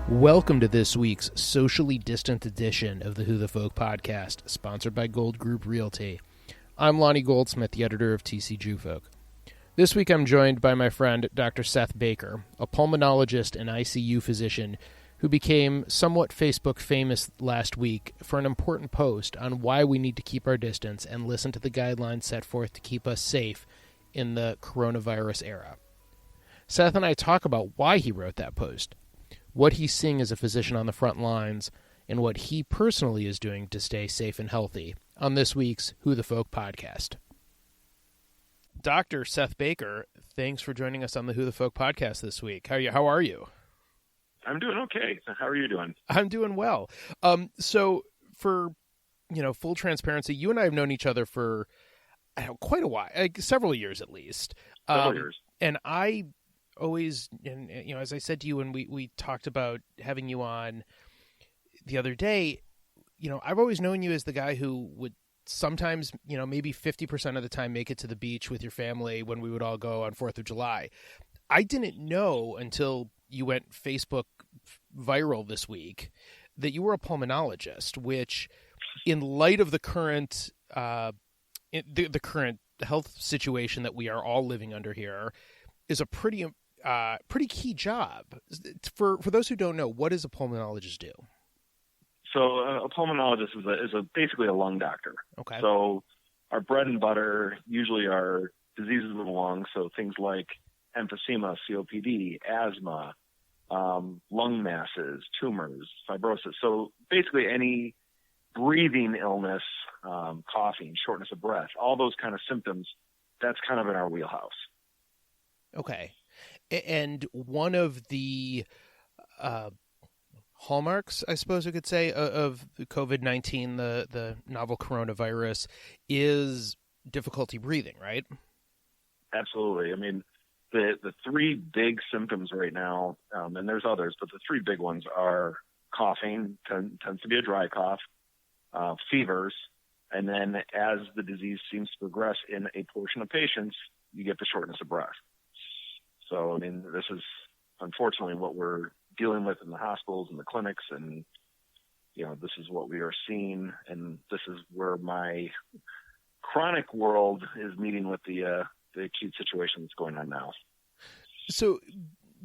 Welcome to this week's socially distant edition of the Who the Folk podcast, sponsored by Gold Group Realty. I'm Lonnie Goldsmith, the editor of TC Jewfolk. This week I'm joined by my friend Dr. Seth Baker, a pulmonologist and ICU physician who became somewhat Facebook famous last week for an important post on why we need to keep our distance and listen to the guidelines set forth to keep us safe in the coronavirus era. Seth and I talk about why he wrote that post, what he's seeing as a physician on the front lines, and what he personally is doing to stay safe and healthy on this week's Who the Folk podcast. Dr. Seth Baker, thanks for joining us on the Who the Folk podcast this week. How are you? I'm doing okay. How are you doing? I'm doing well. So for, full transparency, you and I have known each other for quite a while, several years at least. Several years. And I always, as I said to you when we talked about having you on the other day, I've always known you as the guy who would sometimes, maybe 50% of the time make it to the beach with your family when we would all go on 4th of July. I didn't know until you went Facebook viral this week that you were a pulmonologist, which in light of the current the current health situation that we are all living under here is a pretty key job. For those who don't know, what does a pulmonologist do? So a pulmonologist is basically a lung doctor. Okay. So our bread and butter usually are diseases of the lungs, so things like emphysema, COPD, asthma, lung masses, tumors, fibrosis. So basically any breathing illness, coughing, shortness of breath, all those kind of symptoms, that's kind of in our wheelhouse. Okay. And one of the hallmarks, I suppose we could say, of COVID-19, the novel coronavirus, is difficulty breathing, right? Absolutely. I mean, the three big symptoms right now, and there's others, but the three big ones are coughing, tends to be a dry cough, fevers, and then as the disease seems to progress in a portion of patients, you get the shortness of breath. So, I mean, this is unfortunately what we're dealing with in the hospitals and the clinics, and, this is what we are seeing, and this is where my chronic world is meeting with the acute situation that's going on now. So,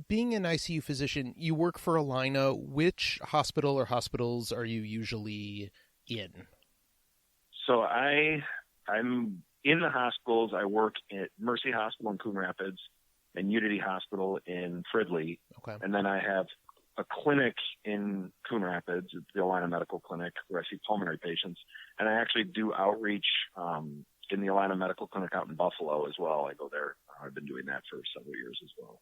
being an ICU physician, you work for Allina. Which hospital or hospitals are you usually in? So I'm in the hospitals. I work at Mercy Hospital in Coon Rapids and Unity Hospital in Fridley. Okay. And then I have a clinic in Coon Rapids, the Allina Medical Clinic, where I see pulmonary patients. And I actually do outreach in the Allina Medical Clinic out in Buffalo as well. I go there. I've been doing that for several years as well.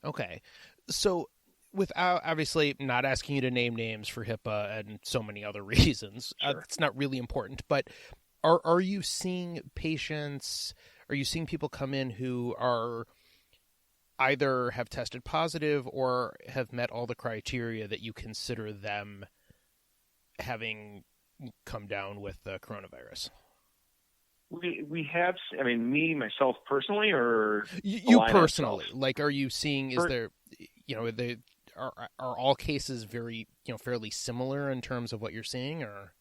Okay. So without obviously not asking you to name names for HIPAA and so many other reasons, sure. It's not really important, but are you seeing patients, are you seeing people come in who are either have tested positive or have met all the criteria that you consider them having come down with the coronavirus? We have, I mean, me, myself personally, or you personally, like, are you seeing, is there, are all cases very, fairly similar in terms of what you're seeing, or?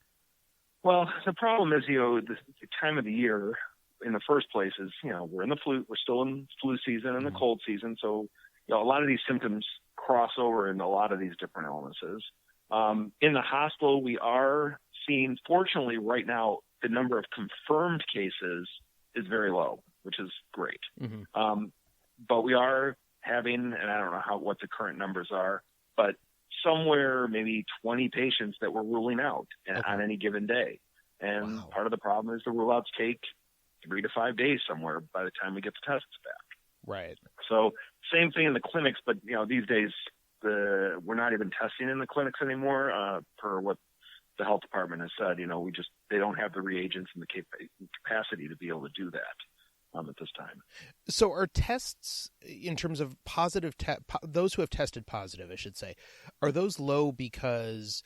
Well, the problem is, the time of the year in the first place is, we're still in flu season and the cold season. So, a lot of these symptoms cross over into a lot of these different illnesses. In the hospital, we are seeing, fortunately right now, the number of confirmed cases is very low, which is great. Mm-hmm. But we are having, and I don't know what the current numbers are, but somewhere maybe 20 patients that we're ruling out on any given day. And Part of the problem is the rule outs take 3 to 5 days somewhere by the time we get the tests back. Right. So same thing in the clinics, but these days we're not even testing in the clinics anymore, per what the health department has said. They don't have the reagents and the capacity to be able to do that at this time. So are tests, in terms of positive, those who have tested positive, I should say, are those low because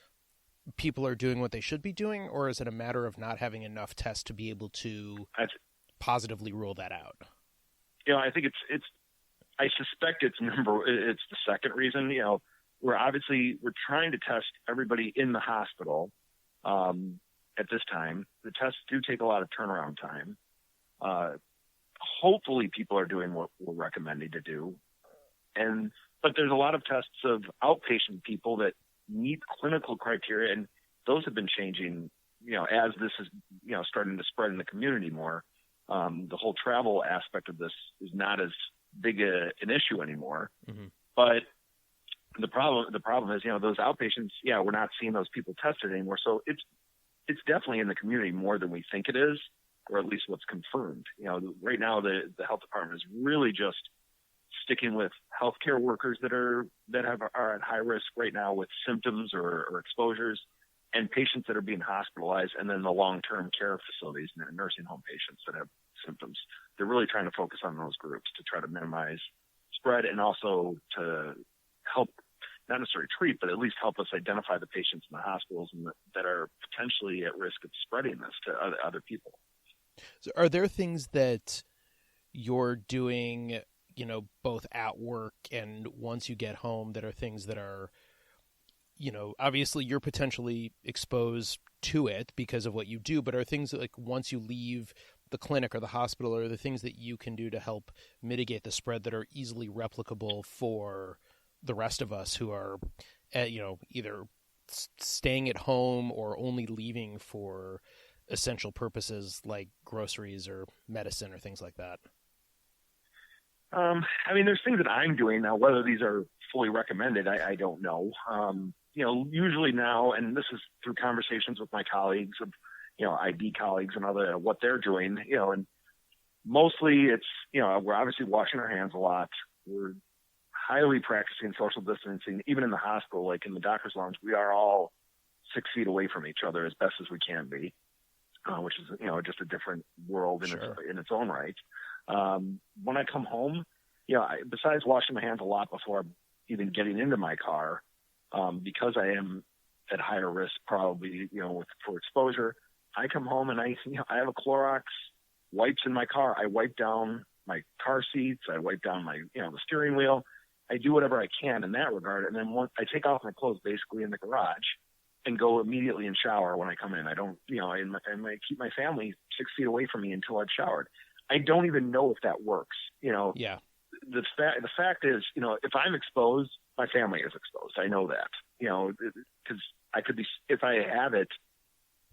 people are doing what they should be doing, or is it a matter of not having enough tests to be able to positively rule that out? I think I suspect it's the second reason. we're trying to test everybody in the hospital at this time. The tests do take a lot of turnaround time. Hopefully people are doing what we're recommending to do. But there's a lot of tests of outpatient people that meet clinical criteria, and those have been changing, as this is, starting to spread in the community more. The whole travel aspect of this is not as big an issue anymore. Mm-hmm. But the problem is, those outpatients, we're not seeing those people tested anymore. So it's definitely in the community more than we think it is, or at least what's confirmed. Right now the health department is really just sticking with healthcare workers that are at high risk right now with symptoms or exposures, and patients that are being hospitalized, and then the long-term care facilities and nursing home patients that have symptoms. They're really trying to focus on those groups to try to minimize spread, and also to help, not necessarily treat, but at least help us identify the patients in the hospitals that are potentially at risk of spreading this to other people. So are there things that you're doing, both at work and once you get home, that are things that are, obviously you're potentially exposed to it because of what you do, but are things that, like, once you leave the clinic or the hospital, or the things that you can do to help mitigate the spread that are easily replicable for the rest of us who are, either staying at home or only leaving for essential purposes like groceries or medicine or things like that? There's things that I'm doing now. Whether these are fully recommended, I don't know. Usually now, and this is through conversations with my colleagues, of ID colleagues and other what they're doing. And mostly it's we're obviously washing our hands a lot. We're highly practicing social distancing, even in the hospital, like in the doctor's lounge. We are all 6 feet away from each other as best as we can be, which is just a different world in its own right. When I come home, besides washing my hands a lot before even getting into my car, because I am at higher risk probably, for exposure, I come home and I have a Clorox wipes in my car. I wipe down my car seats. I wipe down my, the steering wheel. I do whatever I can in that regard. And then I take off my clothes basically in the garage and go immediately and shower when I come in. I don't, and I keep my family 6 feet away from me until I've showered. I don't even know if that works. Yeah. The fact is, if I'm exposed, my family is exposed. I know that, because I could be, if I have it,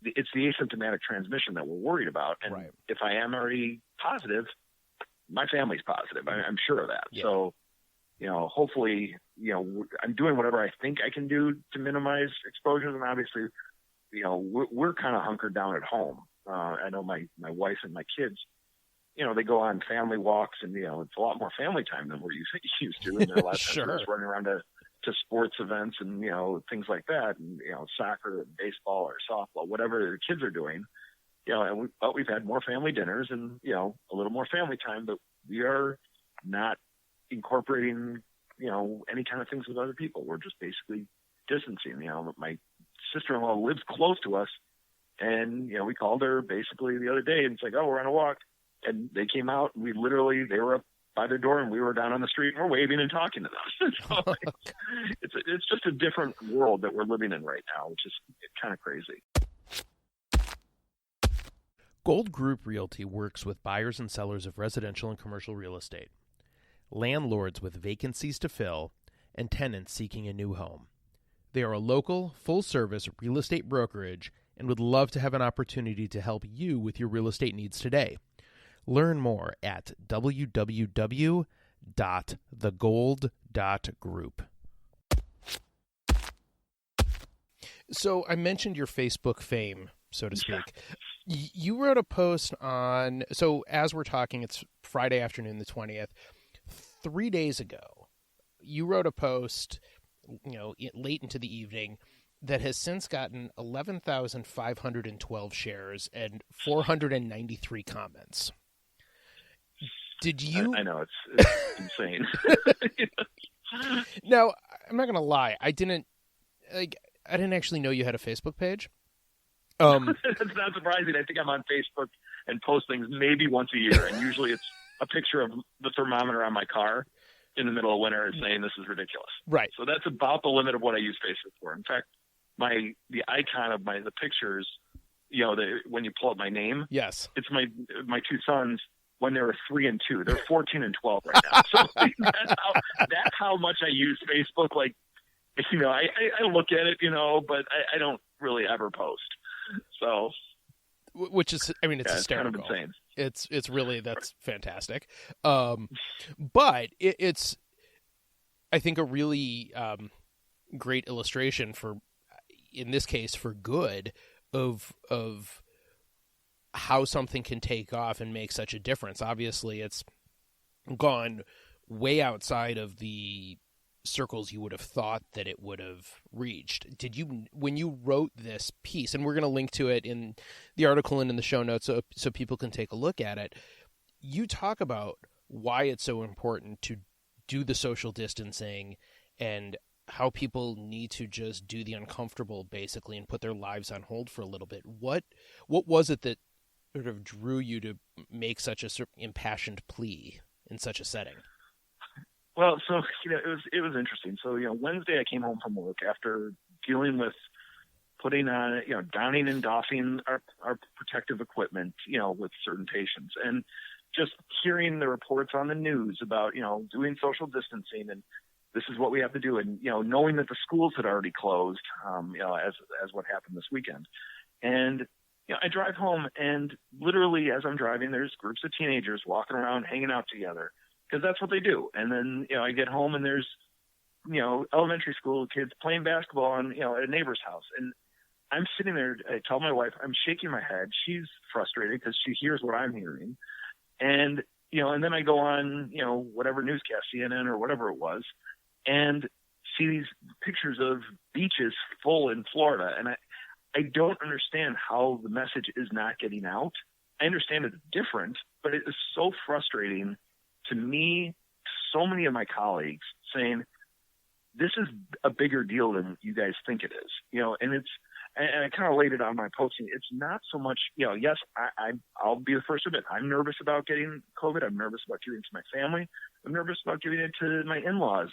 it's the asymptomatic transmission that we're worried about. And right. If I am already positive, my family's positive. I'm sure of that. Yeah. So, hopefully, I'm doing whatever I think I can do to minimize exposures. And obviously, we're kind of hunkered down at home. I know my wife and my kids, they go on family walks, and, it's a lot more family time than we're used to. And a lot of Sure. times we're just running around to sports events and, things like that, and, soccer, and baseball, or softball, whatever the kids are doing, and we've had more family dinners and, a little more family time, but we are not incorporating, any kind of things with other people. We're just basically distancing. My sister-in-law lives close to us, and, we called her basically the other day, and it's like, oh, we're on a walk. And they came out, and they were up by their door, and we were down on the street, and we're waving and talking to them. So it's just a different world that we're living in right now, which is kind of crazy. Gold Group Realty works with buyers and sellers of residential and commercial real estate, landlords with vacancies to fill, and tenants seeking a new home. They are a local, full-service real estate brokerage and would love to have an opportunity to help you with your real estate needs today. Learn more at www.thegold.group. So I mentioned your Facebook fame, so to speak. You wrote a post on, so as we're talking, it's Friday afternoon, the 20th. 3 days ago, you wrote a post, late into the evening, that has since gotten 11,512 shares and 493 comments. Did you? I know, it's insane. Now, I'm not going to lie. I didn't actually know you had a Facebook page. It's not surprising. I think I'm on Facebook and post things maybe once a year, and usually it's a picture of the thermometer on my car. in the middle of winter is saying this is ridiculous. Right. So that's about the limit of what I use Facebook for. In fact, the icon of the pictures, when you pull up my name, yes, it's my two sons when they were 3 and 2. They're 14 and 12 right now. So that's how much I use Facebook. Like, I look at it, but I don't really ever post. So, which is, I mean, it's hysterical. It's kind of insane. It's really, that's fantastic. But it's, I think, a really great illustration for, in this case, for good of how something can take off and make such a difference. Obviously, it's gone way outside of the circles you would have thought that it would have reached. Did you, when you wrote this piece, and we're going to link to it in the article and in the show notes so people can take a look at it, you talk about why it's so important to do the social distancing and how people need to just do the uncomfortable, basically, and put their lives on hold for a little bit. What was it that sort of drew you to make such a sort of impassioned plea in such a setting? Well, so it was interesting. So Wednesday I came home from work after dealing with putting on donning and doffing our protective equipment with certain patients, and just hearing the reports on the news about doing social distancing, and this is what we have to do, and knowing that the schools had already closed, as what happened this weekend, and I drive home, and literally as I'm driving, there's groups of teenagers walking around, hanging out together, because that's what they do. And then, I get home and there's, elementary school kids playing basketball at a neighbor's house. And I'm sitting there, I tell my wife, I'm shaking my head. She's frustrated because she hears what I'm hearing. And, and then I go on, whatever newscast, CNN or whatever it was, and see these pictures of beaches full in Florida. And I don't understand how the message is not getting out. I understand it's different, but it is so frustrating to me, so many of my colleagues saying, this is a bigger deal than you guys think it is, and I kind of laid it on my posting. It's not so much, yes, I'll be the first to admit, I'm nervous about getting COVID. I'm nervous about giving it to my family. I'm nervous about giving it to my in-laws.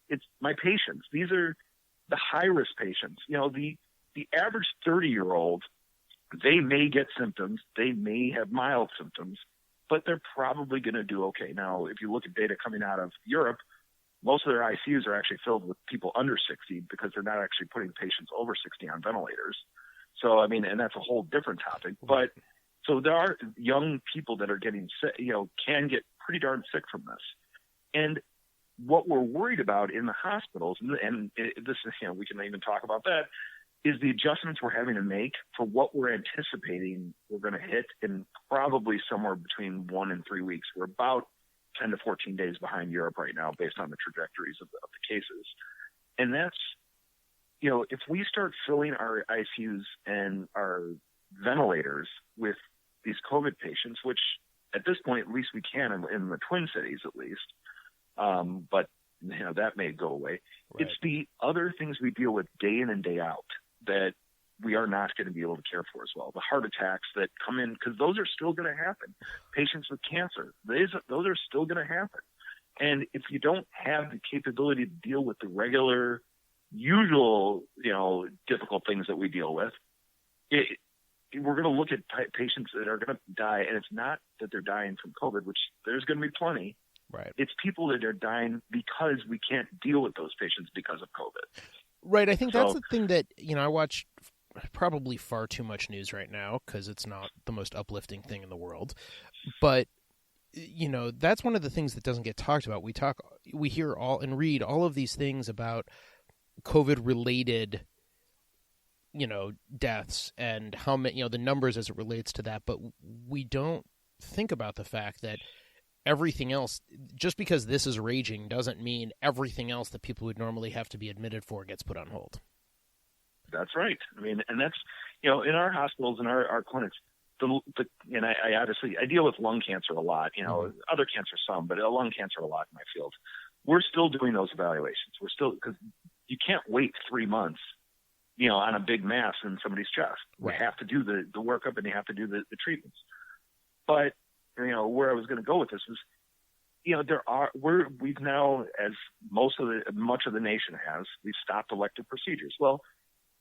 It's my patients. These are the high-risk patients. The average 30-year-old, they may get symptoms. They may have mild symptoms, but they're probably going to do okay. Now, if you look at data coming out of Europe, most of their ICUs are actually filled with people under 60 because they're not actually putting patients over 60 on ventilators. So, and that's a whole different topic. But so there are young people that are getting sick, can get pretty darn sick from this. And what we're worried about in the hospitals, and this is, we can even talk about that, is the adjustments we're having to make for what we're anticipating we're going to hit in probably somewhere between 1 and 3 weeks. We're about 10 to 14 days behind Europe right now based on the trajectories of the cases. And that's, if we start filling our ICUs and our ventilators with these COVID patients, which at this point, at least we can in the Twin Cities at least, but that may go away. Right. It's the other things we deal with day in and day out that we are not going to be able to care for as well. The heart attacks that come in, because those are still going to happen. Patients with cancer, those are still going to happen. And if you don't have the capability to deal with the regular, usual, difficult things that we deal with, we're going to look at patients that are going to die. And it's not that they're dying from COVID, which there's going to be plenty. Right. It's people that are dying because we can't deal with those patients because of COVID. Right. I think that's the thing that, I watch probably far too much news right now because it's not the most uplifting thing in the world. But, that's one of the things that doesn't get talked about. We hear all and read all of these things about COVID-related, deaths and how many, the numbers as it relates to that. But we don't think about the fact that everything else, just because this is raging, doesn't mean everything else that people would normally have to be admitted for gets put on hold. That's right. And that's, in our hospitals and our clinics, and I obviously, I deal with lung cancer a lot, other cancer some, but lung cancer a lot in my field. We're still doing those evaluations. Because you can't wait 3 months, on a big mass in somebody's chest. Right. You have to do the workup and you have to do the treatments. But, where I was going to go with this is we've now, as much of the nation has, we've stopped elective procedures. Well,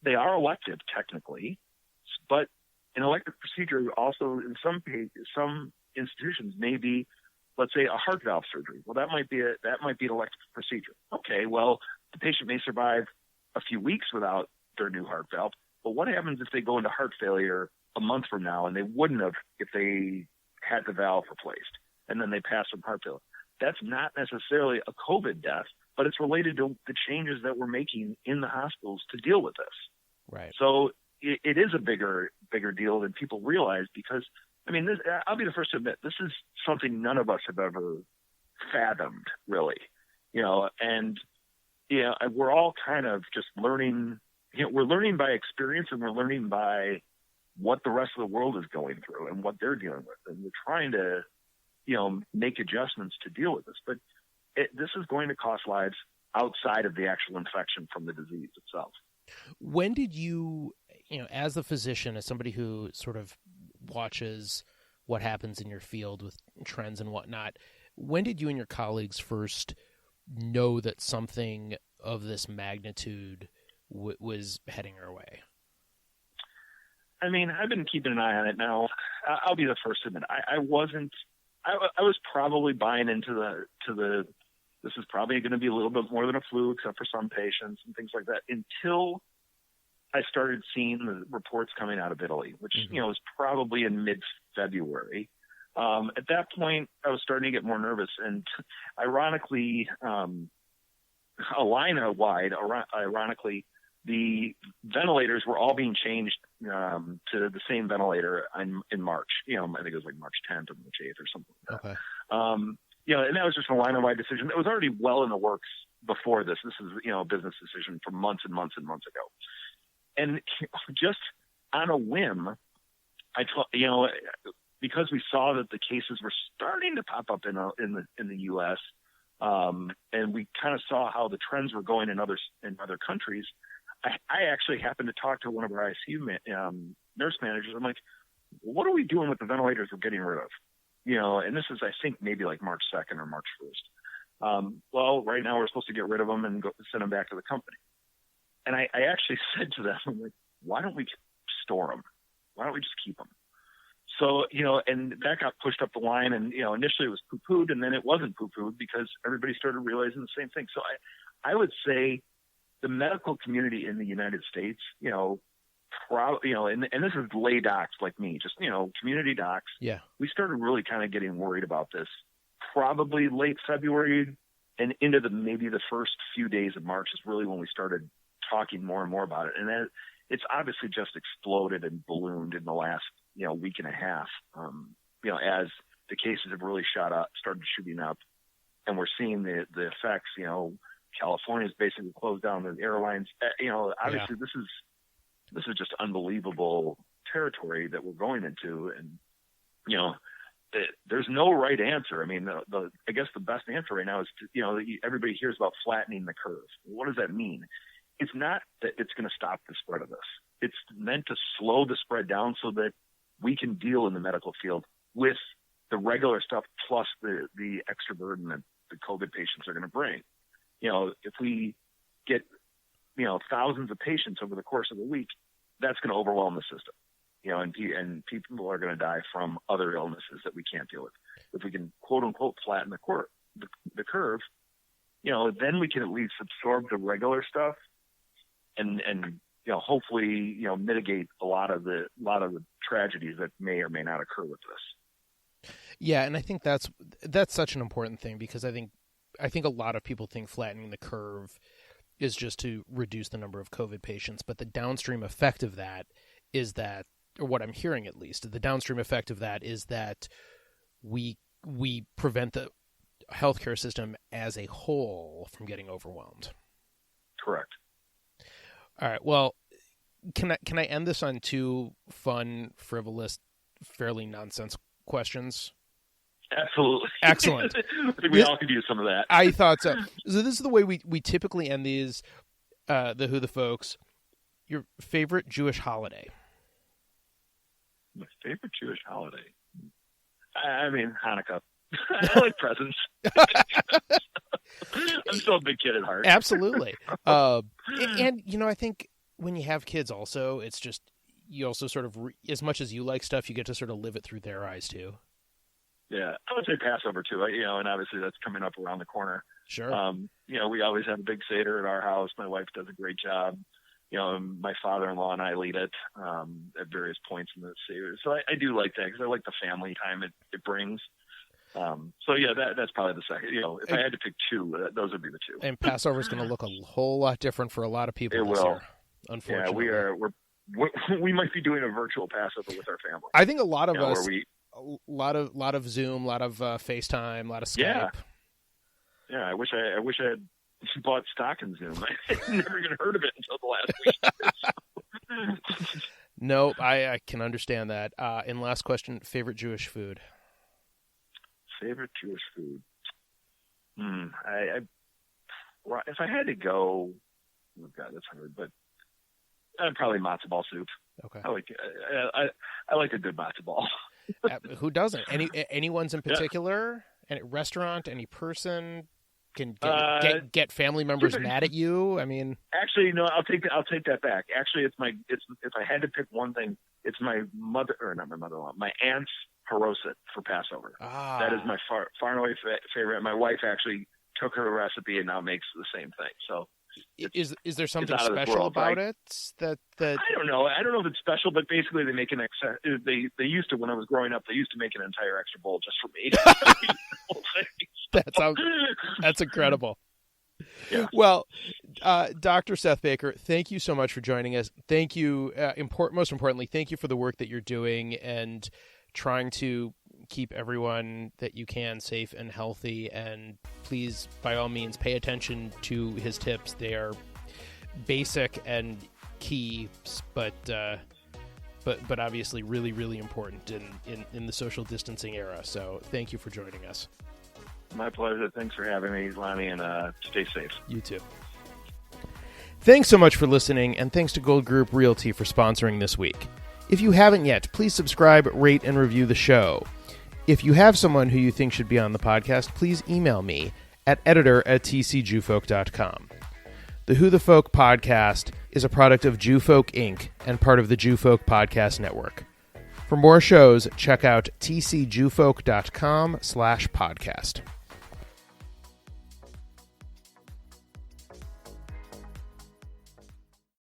they are elective technically, but an elective procedure also in some institutions may be, let's say, a heart valve surgery. Well, that might be an elective procedure. Okay, well, the patient may survive a few weeks without their new heart valve, but what happens if they go into heart failure a month from now and they wouldn't have if they had the valve replaced, and then they pass from heart failure? That's not necessarily a COVID death, but it's related to the changes that we're making in the hospitals to deal with this. Right. So it is a bigger deal than people realize, because, I mean, I'll be the first to admit, this is something none of us have ever fathomed, really. And we're all kind of just learning. We're learning by experience, and we're learning by what the rest of the world is going through and what they're dealing with, and we're trying to make adjustments to deal with this. But this is going to cost lives outside of the actual infection from the disease itself. When did you, as a physician, as somebody who sort of watches what happens in your field with trends and whatnot, when did you and your colleagues first know that something of this magnitude was heading our way? I mean, I've been keeping an eye on it now. I'll be the first to admit, I wasn't. I was probably buying into the this is probably going to be a little bit more than a flu, except for some patients and things like that, until I started seeing the reports coming out of Italy, which, was probably in mid-February. At that point, I was starting to get more nervous. And ironically, Illini-wide, ironically, the ventilators were all being changed to the same ventilator in March. I think it was like March 10th or March 8th or something like that. Okay. And that was just an Illini-wide decision. It was already well in the works before this. This is, a business decision from months and months and months ago. And just on a whim, because we saw that the cases were starting to pop up in the U.S., and we kind of saw how the trends were going in other countries, I actually happened to talk to one of our ICU nurse managers. I'm like, what are we doing with the ventilators we're getting rid of? And this is, I think, maybe like March 2nd or March 1st. Well, right now we're supposed to get rid of them and send them back to the company. And I actually said to them, I'm like, why don't we store them? Why don't we just keep them? So, and that got pushed up the line, and, initially it was poo-pooed, and then it wasn't poo-pooed because everybody started realizing the same thing. So I would say the medical community in the United States, and this is lay docs like me, just, community docs. Yeah. We started really kind of getting worried about this probably late February and into maybe the first few days of March is really when we started talking more and more about it. And then it's obviously just exploded and ballooned in the last, week and a half, as the cases have really started shooting up, and we're seeing the effects. California's basically closed down the airlines. Obviously this is just unbelievable territory that we're going into, and there's no right answer. I mean, I guess the best answer right now is everybody hears about flattening the curve. What does that mean? It's not that it's going to stop the spread of this. It's meant to slow the spread down so that we can deal in the medical field with the regular stuff plus the extra burden that the COVID patients are going to bring. If we get, thousands of patients over the course of a week, that's going to overwhelm the system. And people are going to die from other illnesses that we can't deal with. If we can, quote unquote, flatten the curve, then we can at least absorb the regular stuff and hopefully, mitigate a lot of the tragedies that may or may not occur with this. Yeah. And I think that's such an important thing, because I think a lot of people think flattening the curve is just to reduce the number of COVID patients, but the downstream effect of that is that, or what I'm hearing at least, the downstream effect of that is that we prevent the healthcare system as a whole from getting overwhelmed. Correct. All right. Well, can I end this on two fun, frivolous, fairly nonsense questions? Absolutely. Excellent. I think we all could use some of that. I thought so. So this is the way we typically end these, the Who the Folks. Your favorite Jewish holiday? My favorite Jewish holiday? I mean, Hanukkah. I like presents. I'm still a big kid at heart. Absolutely. And, I think when you have kids also, it's just, you also sort of, as much as you like stuff, you get to sort of live it through their eyes too. Yeah, I would say Passover too. And obviously that's coming up around the corner. Sure. We always have a big Seder at our house. My wife does a great job. My father-in-law and I lead it at various points in the Seder. So I do like that because I like the family time it brings. That's probably the second. If I had to pick two, those would be the two. And Passover is going to look a whole lot different for a lot of people it this will. year, unfortunately. Yeah, we might be doing a virtual Passover with our family. I think a lot of us, a lot of Zoom, a lot of FaceTime, a lot of Skype. Yeah. I wish I had bought stock in Zoom. I never even heard of it until the last week. Nope, I can understand that. And last question: favorite Jewish food? Favorite Jewish food? If I had to go, oh God, that's hard. But probably matzo ball soup. Okay. I like a good matzo ball. Who doesn't? Anyone's in particular? Any restaurant? Any person? Can get family members mad at you? I mean, actually, no. I'll take that back. Actually, if I had to pick one thing, it's my mother-in-law, my aunt's haroset for Passover. That is my far and away favorite. My wife actually took her recipe and now makes the same thing. So, is there something special about it that I don't know. I don't know if it's special, but basically they make they used to, when I was growing up, they used to make an entire extra bowl just for me. That's incredible. Yeah. Well, Dr. Seth Baker, thank you so much for joining us. Thank you. Most importantly, thank you for the work that you're doing and trying to keep everyone that you can safe and healthy. And please, by all means, pay attention to his tips. They are basic and key, but obviously really, really important in the social distancing era. So thank you for joining us. My pleasure. Thanks for having me, Lonnie, and stay safe. You too. Thanks so much for listening, and thanks to Gold Group Realty for sponsoring this week. If you haven't yet, please subscribe, rate, and review the show. If you have someone who you think should be on the podcast, please email me at editor@tcjewfolk.com. The Who the Folk podcast is a product of Jewfolk Inc. and part of the Jewfolk Podcast Network. For more shows, check out tcjewfolk.com/podcast.